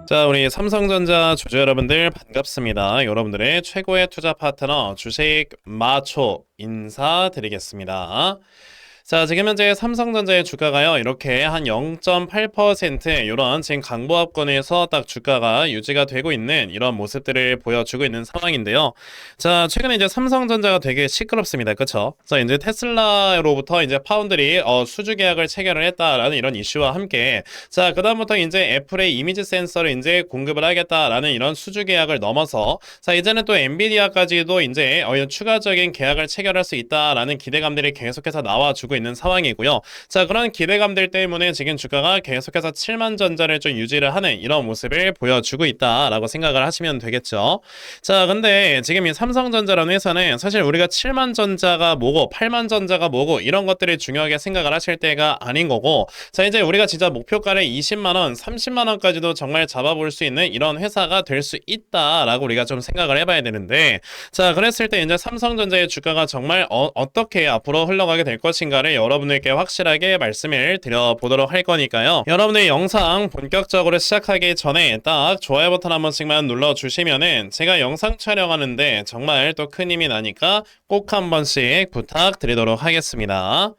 자, 우리 삼성전자 주주 여러분들 반갑습니다. 여러분들의 최고의 투자 파트너 주식 마초 인사드리겠습니다. 자, 지금 현재 삼성전자의 주가가요, 이렇게 한 0.8% 이런 지금 강보합권에서 딱 주가가 유지가 되고 있는 이런 모습들을 보여주고 있는 상황인데요. 자, 최근에 이제 삼성전자가 되게 시끄럽습니다. 그쵸? 자, 이제 테슬라로부터 이제 파운드리 수주 계약을 체결을 했다라는 이런 이슈와 함께, 자, 그다음부터 이제 애플의 이미지 센서를 이제 공급을 하겠다라는 이런 수주 계약을 넘어서, 자, 이제는 또 엔비디아까지도 이제 추가적인 계약을 체결할 수 있다라는 기대감들이 계속해서 나와주고 있는 상황이고요. 자, 그런 기대감들 때문에 지금 주가가 계속해서 7만 전자를 좀 유지를 하는 이런 모습을 보여주고 있다라고 생각을 하시면 되겠죠. 자, 근데 지금 이 삼성전자라는 회사는 사실 우리가 7만 전자가 뭐고 8만 전자가 뭐고 이런 것들을 중요하게 생각을 하실 때가 아닌 거고, 자, 이제 우리가 진짜 목표가를 20만 원, 30만 원까지도 정말 잡아볼 수 있는 이런 회사가 될 수 있다라고 우리가 좀 생각을 해봐야 되는데, 자, 그랬을 때 이제 삼성전자의 주가가 정말 어떻게 앞으로 흘러가게 될 것인가 여러분들께 확실하게 말씀을 드려보도록 할 거니까요. 여러분의 영상 본격적으로 시작하기 전에 딱 좋아요 버튼 한 번씩만 눌러주시면은 제가 영상 촬영하는데 정말 또 큰 힘이 나니까 꼭 한 번씩 부탁드리도록 하겠습니다.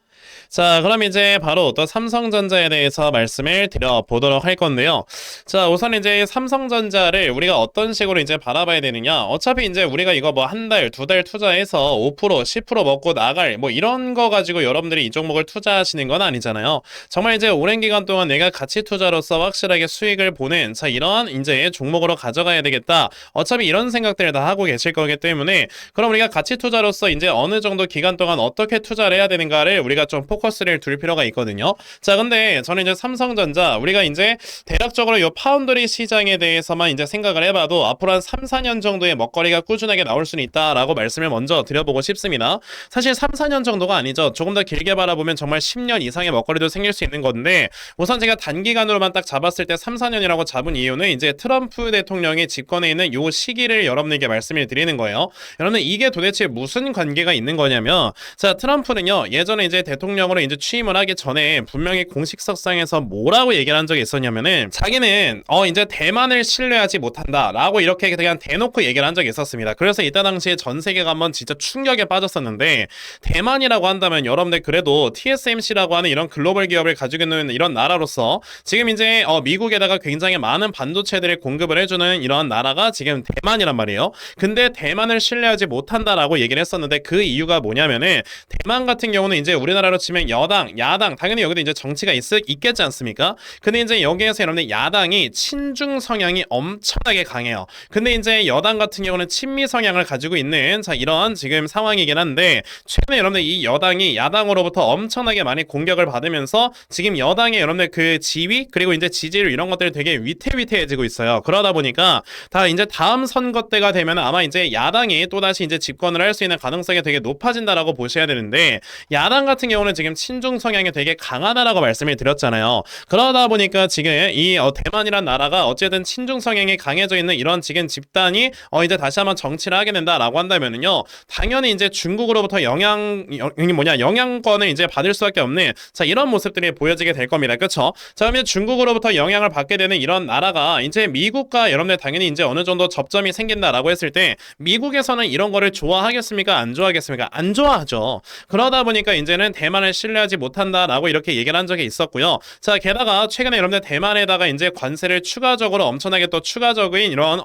자, 그럼 이제 바로 또 삼성전자에 대해서 말씀을 드려보도록 할 건데요. 자, 우선 이제 삼성전자를 우리가 어떤 식으로 이제 바라봐야 되느냐. 어차피 이제 우리가 이거 뭐 한 달, 두 달 투자해서 5%, 10% 먹고 나갈 뭐 이런 거 가지고 여러분들이 이 종목을 투자하시는 건 아니잖아요. 정말 이제 오랜 기간 동안 내가 가치 투자로서 확실하게 수익을 보는, 자, 이런 이제 종목으로 가져가야 되겠다. 어차피 이런 생각들을 다 하고 계실 거기 때문에, 그럼 우리가 가치 투자로서 이제 어느 정도 기간 동안 어떻게 투자를 해야 되는가를 우리가 좀 포커스를 둘 필요가 있거든요. 자, 근데 저는 이제 삼성전자, 우리가 이제 대략적으로 이 파운드리 시장에 대해서만 이제 생각을 해봐도 앞으로 한 3, 4년 정도의 먹거리가 꾸준하게 나올 수는 있다라고 말씀을 먼저 드려보고 싶습니다. 사실 3, 4년 정도가 아니죠. 조금 더 길게 바라보면 정말 10년 이상의 먹거리도 생길 수 있는 건데, 우선 제가 단기간으로만 딱 잡았을 때 3, 4년이라고 잡은 이유는 이제 트럼프 대통령이 집권해 있는 요 시기를 여러분에게 말씀을 드리는 거예요. 여러분, 이게 도대체 무슨 관계가 있는 거냐면, 자, 트럼프는요, 예전에 이제 대통령으로 이제 취임을 하기 전에 분명히 공식석상에서 뭐라고 얘기를 한 적이 있었냐면은, 자기는 이제 대만을 신뢰하지 못한다라고 이렇게 그냥 대놓고 얘기를 한 적이 있었습니다. 그래서 이때 당시에 전 세계가 한번 진짜 충격에 빠졌었는데, 대만이라고 한다면 여러분들 그래도 TSMC라고 하는 이런 글로벌 기업을 가지고 있는 이런 나라로서 지금 이제 미국에다가 굉장히 많은 반도체들을 공급을 해주는 이런 나라가 지금 대만이란 말이에요. 근데 대만을 신뢰하지 못한다라고 얘기를 했었는데, 그 이유가 뭐냐면은, 대만 같은 경우는 이제 우리나라로 치면 여당, 야당, 당연히 여기도 이제 정치가 있겠지 않습니까? 근데 이제 여기에서 여러분들 야당이 친중 성향이 엄청나게 강해요. 근데 이제 여당 같은 경우는 친미 성향을 가지고 있는, 자, 이런 지금 상황이긴 한데, 최근에 여러분들 이 여당이 야당으로부터 엄청나게 많이 공격을 받으면서 지금 여당의 여러분들 그 지위 그리고 이제 지지율 이런 것들이 되게 위태위태해지고 있어요. 그러다 보니까 다 이제 다음 선거 때가 되면 아마 이제 야당이 또다시 이제 집권을 할 수 있는 가능성이 되게 높아진다라고 보셔야 되는데, 야당 같은 경우는 지금 친중 성향이 되게 강하다라고 말씀을 드렸잖아요. 그러다 보니까 지금 이 대만이란 나라가 어쨌든 친중 성향이 강해져 있는 이런 지금 집단이 이제 다시 한번 정치를 하게 된다라고 한다면은요, 당연히 이제 중국으로부터 영향권을 이제 받을 수밖에 없는, 자, 이런 모습들이 보여지게 될 겁니다. 그렇죠? 자, 그러면 중국으로부터 영향을 받게 되는 이런 나라가 이제 미국과 여러분들 당연히 이제 어느 정도 접점이 생긴다라고 했을 때, 미국에서는 이런 거를 좋아하겠습니까? 안 좋아하겠습니까? 안 좋아하죠. 그러다 보니까 이제는 대만을 신뢰하지 못한다라고 이렇게 얘기를 한 적이 있었고요. 자, 게다가 최근에 여러분들 대만에다가 이제 관세를 추가적으로 엄청나게 또 추가적인 이런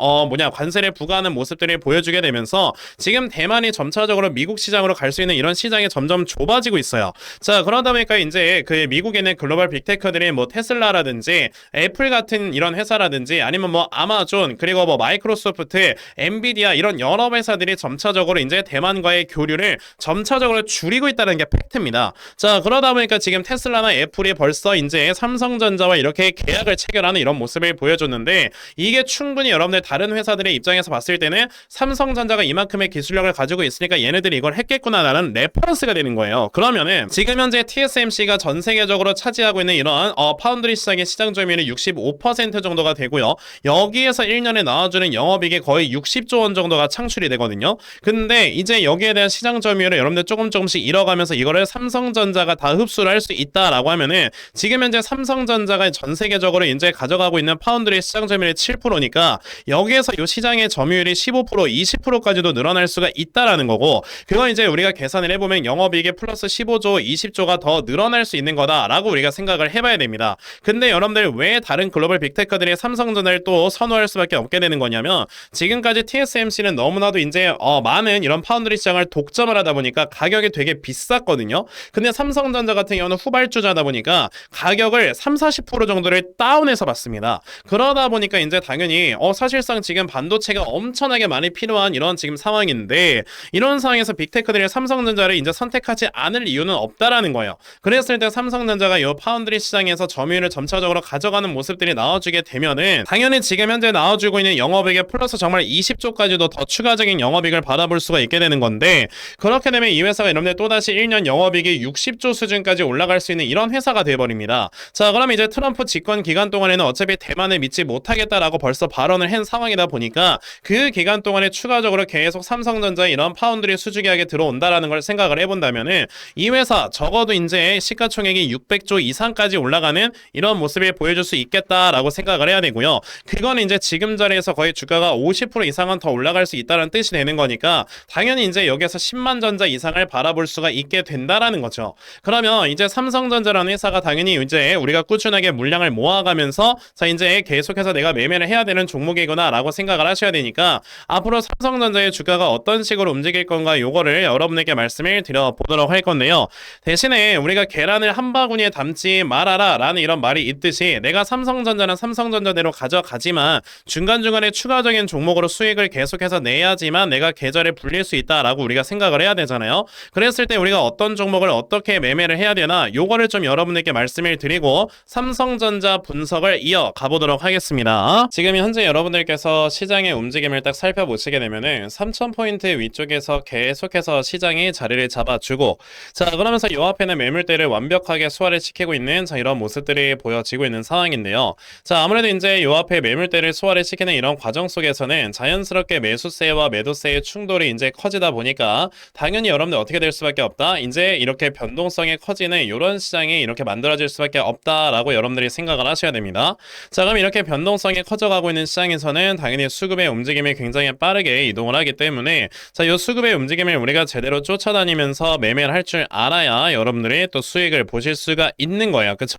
관세를 부과하는 모습들을 보여주게 되면서 지금 대만이 점차적으로 미국 시장으로 갈 수 있는 이런 시장이 점점 좁아지고 있어요. 자, 그러다 보니까 이제 그 미국에 있는 글로벌 빅테크들이 뭐 테슬라라든지 애플 같은 이런 회사라든지 아니면 뭐 아마존 그리고 뭐 마이크로소프트, 엔비디아 이런 여러 회사들이 점차적으로 이제 대만과의 교류를 점차적으로 줄이고 있다는 게 팩트입니다. 자, 그러다 보니까 지금 테슬라나 애플이 벌써 이제 삼성전자와 이렇게 계약을 체결하는 이런 모습을 보여줬는데, 이게 충분히 여러분들 다른 회사들의 입장에서 봤을 때는 삼성전자가 이만큼의 기술력을 가지고 있으니까 얘네들이 이걸 했겠구나라는 레퍼런스가 되는 거예요. 그러면은 지금 현재 TSMC가 전 세계적으로 차지하고 있는 이런 파운드리 시장의 시장 점유율이 65% 정도가 되고요. 여기에서 1년에 나와주는 영업이익이 거의 60조 원 정도가 창출이 되거든요. 근데 이제 여기에 대한 시장 점유율을 여러분들 조금씩 잃어가면서 이거를 삼성전자 삼성전자가 다 흡수를 할 수 있다라고 하면은 지금 현재 삼성전자가 전 세계적으로 이제 가져가고 있는 파운드리 시장 점유율이 7%니까 여기에서 이 시장의 점유율이 15%, 20%까지도 늘어날 수가 있다라는 거고, 그건 이제 우리가 계산을 해보면 영업이익이 플러스 15조, 20조가 더 늘어날 수 있는 거다라고 우리가 생각을 해봐야 됩니다. 근데 여러분들 왜 다른 글로벌 빅테크들이 삼성전자를 또 선호할 수밖에 없게 되는 거냐면, 지금까지 TSMC는 너무나도 이제 많은 이런 파운드리 시장을 독점을 하다 보니까 가격이 되게 비쌌거든요. 근데 삼성전자 같은 경우는 후발주자다 보니까 가격을 30-40% 정도를 다운해서 받습니다. 그러다 보니까 이제 당연히 사실상 지금 반도체가 엄청나게 많이 필요한 이런 지금 상황인데, 이런 상황에서 빅테크들이 삼성전자를 이제 선택하지 않을 이유는 없다라는 거예요. 그랬을 때 삼성전자가 이 파운드리 시장에서 점유율을 점차적으로 가져가는 모습들이 나와주게 되면은 당연히 지금 현재 나와주고 있는 영업이익에 플러스 정말 20조까지도 더 추가적인 영업이익을 받아볼 수가 있게 되는 건데, 그렇게 되면 이 회사가 여러분들 또다시 1년 영업이익이 60조 수준까지 올라갈 수 있는 이런 회사가 돼버립니다. 자, 그럼 이제 트럼프 집권 기간 동안에는 어차피 대만을 믿지 못하겠다라고 벌써 발언을 한 상황이다 보니까 그 기간 동안에 추가적으로 계속 삼성전자의 이런 파운드리 수주계약에 들어온다라는 걸 생각을 해본다면은 이 회사 적어도 이제 시가총액이 600조 이상까지 올라가는 이런 모습을 보여줄 수 있겠다라고 생각을 해야 되고요. 그건 이제 지금 자리에서 거의 주가가 50% 이상은 더 올라갈 수 있다는 뜻이 되는 거니까 당연히 이제 여기서 10만 전자 이상을 바라볼 수가 있게 된다라는 거죠. 그러면 이제 삼성전자라는 회사가 당연히 이제 우리가 꾸준하게 물량을 모아가면서 자 이제 계속해서 내가 매매를 해야 되는 종목이구나 라고 생각을 하셔야 되니까, 앞으로 삼성전자의 주가가 어떤 식으로 움직일 건가 요거를 여러분에게 말씀을 드려보도록 할 건데요. 대신에 우리가 계란을 한 바구니에 담지 말아라 라는 이런 말이 있듯이, 내가 삼성전자는 삼성전자대로 가져가지만 중간중간에 추가적인 종목으로 수익을 계속해서 내야지만 내가 계절에 불릴 수 있다라고 우리가 생각을 해야 되잖아요. 그랬을 때 우리가 어떤 종목을 어떻게 매매를 해야 되나 요거를 좀 여러분에게 말씀을 드리고 삼성전자 분석을 이어가 보도록 하겠습니다. 지금 현재 여러분들께서 시장의 움직임을 딱 살펴보시게 되면은 3000포인트 위쪽에서 계속해서 시장이 자리를 잡아주고, 자 그러면서 요 앞에는 매물대를 완벽하게 소화를 시키고 있는 자 이런 모습들이 보여지고 있는 상황인데요. 자 아무래도 이제 요 앞에 매물대를 소화를 시키는 이런 과정 속에서는 자연스럽게 매수세와 매도세의 충돌이 이제 커지다 보니까 당연히 여러분들 어떻게 될 수밖에 없다, 이제 이렇게 변동성이 커지는 이런 시장이 이렇게 만들어질 수밖에 없다라고 여러분들이 생각을 하셔야 됩니다. 자 그럼 이렇게 변동성이 커져가고 있는 시장에서는 당연히 수급의 움직임이 굉장히 빠르게 이동을 하기 때문에 자 이 수급의 움직임을 우리가 제대로 쫓아다니면서 매매를 할 줄 알아야 여러분들이 또 수익을 보실 수가 있는 거예요. 그쵸?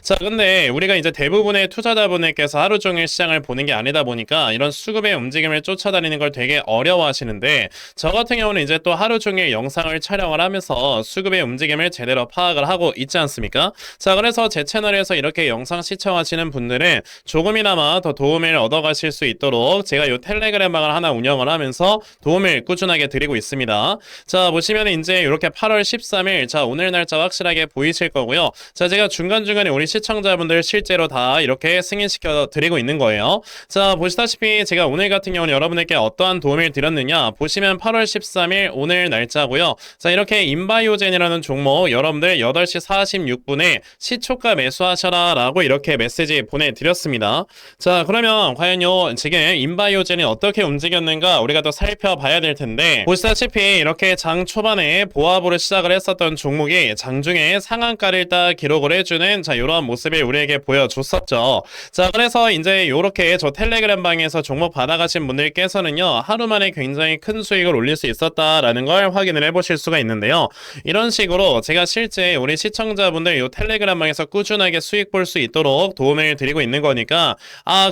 자 근데 우리가 이제 대부분의 투자자분들께서 하루 종일 시장을 보는 게 아니다 보니까 이런 수급의 움직임을 쫓아다니는 걸 되게 어려워하시는데, 저 같은 경우는 이제 또 하루 종일 영상을 촬영을 하면서 수급의 움직임을 제대로 파악을 하고 있지 않습니까? 자 그래서 제 채널에서 이렇게 영상 시청하시는 분들은 조금이나마 더 도움을 얻어가실 수 있도록 제가 이 텔레그램 방을 하나 운영을 하면서 도움을 꾸준하게 드리고 있습니다. 자 보시면 이제 이렇게 8월 13일 자 오늘 날짜 확실하게 보이실 거고요. 자 제가 중간중간에 우리 시청자분들 실제로 다 이렇게 승인시켜 드리고 있는 거예요. 자 보시다시피 제가 오늘 같은 경우는 여러분에게 어떠한 도움을 드렸느냐, 보시면 8월 13일 오늘 날짜고요. 자 이렇게 인바이오젠이라는 종목 여러분들 8시 46분에 시초가 매수하셔라 라고 이렇게 메시지 보내드렸습니다. 자 그러면 과연 요 지금 인바이오젠이 어떻게 움직였는가 우리가 또 살펴봐야 될 텐데, 보시다시피 이렇게 장 초반에 보합으로 시작을 했었던 종목이 장중에 상한가를 딱 기록을 해주는 자 이러한 모습을 우리에게 보여줬었죠. 자 그래서 이제 요렇게 저 텔레그램 방에서 종목 받아가신 분들께서는요 하루 만에 굉장히 큰 수익을 올릴 수 있었다라는 걸 확인을 해보실 수가 있는데요. 이런 식으로 제가 실제 우리 시청자분들 요 텔레그램 방에서 꾸준하게 수익 볼 수 있도록 도움을 드리고 있는 거니까,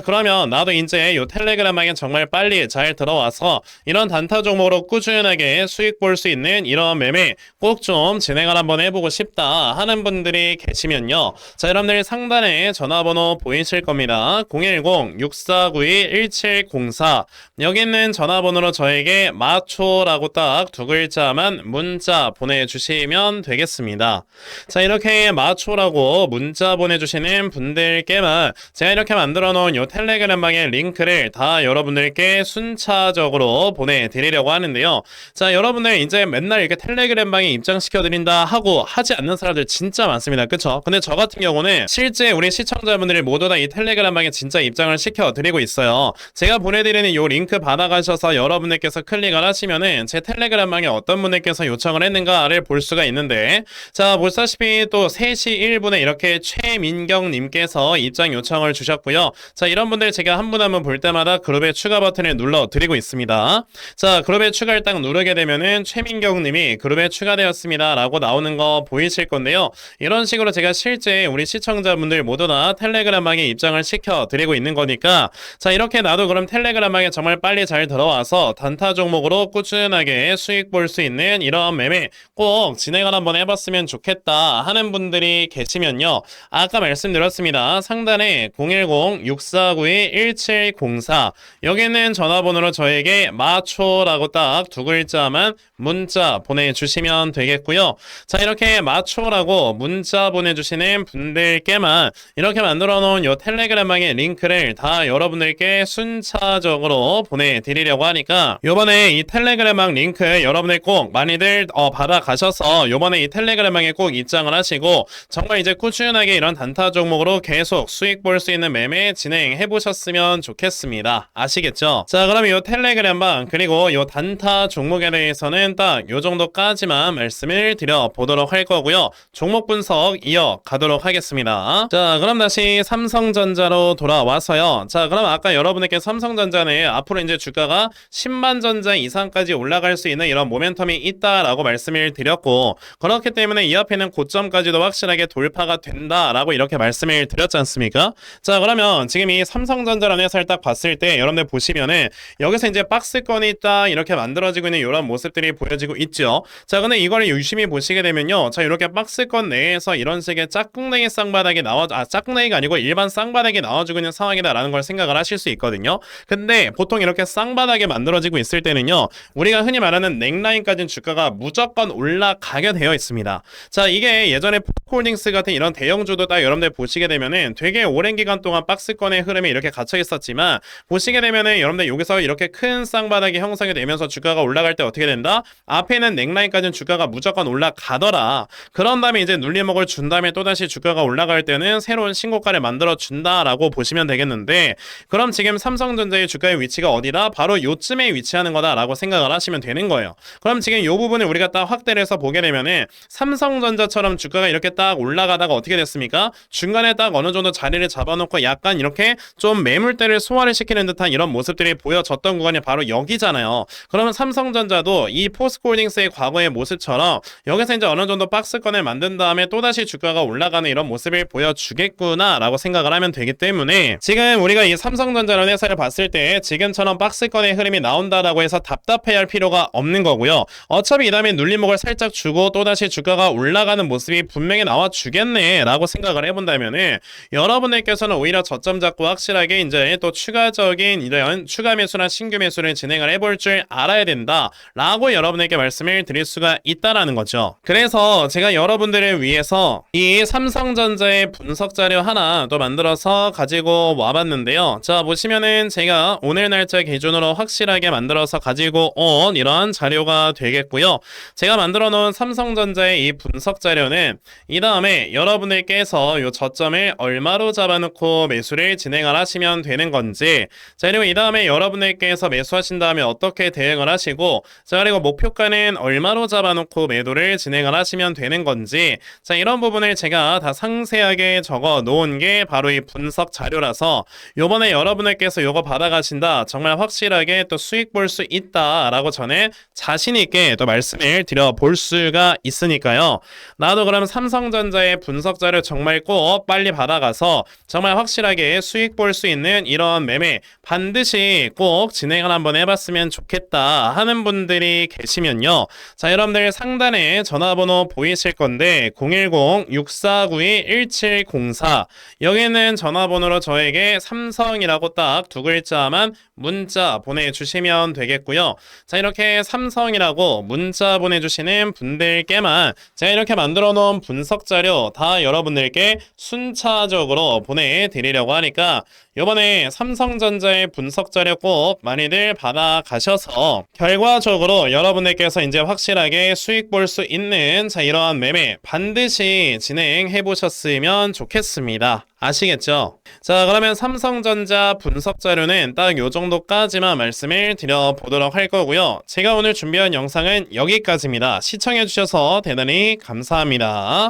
그러면 나도 이제 요 텔레그램 방에 정말 빨리 잘 들어와서 이런 단타 종목으로 꾸준하게 수익 볼 수 있는 이런 매매 꼭 좀 진행을 한번 해보고 싶다 하는 분들이 계시면요, 자 여러분들 상단에 전화번호 보이실 겁니다. 010-6492-1704 여기 있는 전화번호로 저에게 마초라고 딱 두 글자만 문자 보내주시면 되겠습니다. 자 이렇게 마초라고 문자 보내주시는 분들께만 제가 이렇게 만들어 놓은 요 텔레그램 방의 링크를 다 여러분들께 순차적으로 보내드리려고 하는데요. 자 여러분들 이제 맨날 이렇게 텔레그램 방에 입장시켜 드린다 하고 하지 않는 사람들 진짜 많습니다. 그쵸? 근데 저 같은 경우는 실제 우리 시청자분들이 모두 다 이 텔레그램 방에 진짜 입장을 시켜 드리고 있어요. 제가 보내드리는 요 링크 받아가셔서 여러분들께서 클릭을 하시면은 제 텔레그램 방에 어떤 분들께서 요청을 했는가를 볼 수가 있는데, 텐데, 자, 보시다시피 또 3시 1분에 이렇게 최민경님께서 입장 요청을 주셨고요. 자, 이런 분들 제가 한 분 한 분 볼 때마다 그룹의 추가 버튼을 눌러드리고 있습니다. 자, 그룹에 추가를 딱 누르게 되면은 최민경님이 그룹에 추가되었습니다 라고 나오는 거 보이실 건데요. 이런 식으로 제가 실제 우리 시청자분들 모두 다 텔레그램방에 입장을 시켜드리고 있는 거니까, 자, 이렇게 나도 그럼 텔레그램방에 정말 빨리 잘 들어와서 단타 종목으로 꾸준하게 수익 볼 수 있는 이런 매매 꼭 진행을 한번 해봤으면 좋겠다 하는 분들이 계시면요, 아까 말씀드렸습니다. 상단에 010-6492-1704 여기는 전화번호로 저에게 마초라고 딱 두 글자만 문자 보내주시면 되겠고요. 자, 이렇게 마초라고 문자 보내주시는 분들께만 이렇게 만들어 놓은 요 텔레그램방의 링크를 다 여러분들께 순차적으로 보내드리려고 하니까, 요번에 이 텔레그램방 링크 여러분들 꼭 많이들 받아가셔서 요번에 이 텔레그램방에 꼭 입장을 하시고 정말 이제 꾸준하게 이런 단타 종목으로 계속 수익 볼 수 있는 매매 진행해 보셨으면 좋겠습니다. 아시겠죠? 자, 그럼 요 텔레그램방 그리고 요 단타 종목에 대해서는 딱 요 정도까지만 말씀을 드려보도록 할 거고요. 종목 분석 이어가도록 하겠습니다. 자, 그럼 다시 삼성전자로 돌아와서요. 자, 그럼 아까 여러분에게 삼성전자는 앞으로 이제 주가가 10만 전자 이상까지 올라갈 수 있는 이런 모멘텀이 있다라고 말씀을 드렸고, 그렇기 때문에 이 앞에는 고점까지도 확실하게 돌파가 된다라고 이렇게 말씀을 드렸지 않습니까? 자, 그러면 지금 이 삼성전자라는 회사를 딱 봤을 때 여러분들 보시면은 여기서 이제 박스권이 딱 이렇게 만들어지고 있는 이런 모습들이 보여지고 있죠. 자, 근데 이거를 유심히 보시게 되면요, 자, 이렇게 박스권 내에서 이런 식의 짝꿍댕이 쌍바닥이 짝꿍댕이가 아니고 일반 쌍바닥이 나와주고 있는 상황이다라는 걸 생각을 하실 수 있거든요. 근데 보통 이렇게 쌍바닥이 만들어지고 있을 때는요, 우리가 흔히 말하는 넥라인까지는 주가가 무조건 올라가게 되어 있습니다. 자, 이게 예전에 포스코홀딩스 같은 이런 대형주도 딱 여러분들 보시게 되면은 되게 오랜 기간 동안 박스권의 흐름이 이렇게 갇혀 있었지만, 보시게 되면은 여러분들 여기서 이렇게 큰 쌍바닥이 형성이 되면서 주가가 올라갈 때 어떻게 된다? 앞에는 넥라인까지는 주가가 무조건 올라가더라. 그런 다음에 이제 눌림목을 준 다음에 또다시 주가가 올라갈 때는 새로운 신고가를 만들어 준다라고 보시면 되겠는데, 그럼 지금 삼성전자의 주가의 위치가 어디다? 바로 요쯤에 위치하는 거다라고 생각을 하시면 되는 거예요. 그럼 지금 요 부분을 우리가 딱 확대를 해서 보게 되면은 삼성전자처럼 주가가 이렇게 딱 올라가다가 어떻게 됐습니까? 중간에 딱 어느 정도 자리를 잡아놓고 약간 이렇게 좀 매물대를 소화를 시키는 듯한 이런 모습들이 보여졌던 구간이 바로 여기잖아요. 그러면 삼성전자도 이 포스코홀딩스의 과거의 모습처럼 여기서 이제 어느 정도 박스권을 만든 다음에 또다시 주가가 올라가는 이런 모습을 보여주겠구나 라고 생각을 하면 되기 때문에, 지금 우리가 이 삼성전자라는 회사를 봤을 때 지금처럼 박스권의 흐름이 나온다라고 해서 답답해할 필요가 없는 거고요. 어차피 이 다음에 눌림목을 살짝 주고 또다시 주가가 올라가는 모습이 분명히 나와주겠네 라고 생각을 해본다면은, 여러분들께서는 오히려 저점 잡고 확실하게 이제 또 추가적인 이런 추가 매수나 신규 매수를 진행을 해볼 줄 알아야 된다 라고 여러분에게 말씀을 드릴 수가 있다라는 거죠. 그래서 제가 여러분들을 위해서 이 삼성전자의 분석 자료 하나 또 만들어서 가지고 와봤는데요. 자, 보시면은 제가 오늘 날짜 기준으로 확실하게 만들어서 가지고 온 이런 자료가 되겠고요. 제가 만들어 놓은 삼성전자의 이 분석 자료는 이 다음에 여러분들께서 이 저점을 얼마로 잡아놓고 매수를 진행을 하시면 되는 건지, 자, 그리고 이 다음에 여러분들께서 매수하신 다음에 어떻게 대응을 하시고, 자, 그리고 목표가는 얼마로 잡아놓고 매도를 진행을 하시면 되는 건지, 자, 이런 부분을 제가 다 상세하게 적어 놓은 게 바로 이 분석 자료라서 요번에 여러분들께서 요거 받아가신다 정말 확실하게 또 수익 볼 수 있다라고 전에 자신 있게 또 말씀을 드려볼 수가 있으니까요. 나도 그럼 삼성전자의 분석 자료 정말 꼭 빨리 받아가서 정말 확실하게 수익 볼 수 있는 이런 매매 반드시 꼭 진행을 한번 해봤으면 좋겠다 하는 분들이 계시면요, 자, 여러분들 상단에 전화번호 보이실 건데 010-6492-1704 여기는 전화번호로 저에게 삼성이라고 딱 두 글자만 문자 보내주시면 되겠고요. 자, 이렇게 삼성이라고 문자 보내주시는 분들께만 제가 이렇게 만들어 놓은 분석 자료 다 여러분들께 순차적으로 보내드리려고 하니까 이번에 삼성전자의 분석 자료 꼭 많이들 받아가셔서 결과적으로 여러분들께서 이제 확실하게 수익 볼 수 있는 자, 이러한 매매 반드시 진행해 보셨으면 좋겠습니다. 아시겠죠? 자, 그러면 삼성전자 분석 자료는 딱 요 정도까지만 말씀을 드려보도록 할 거고요. 제가 오늘 준비한 영상은 여기까지입니다. 시청해주셔서 대단히 감사합니다.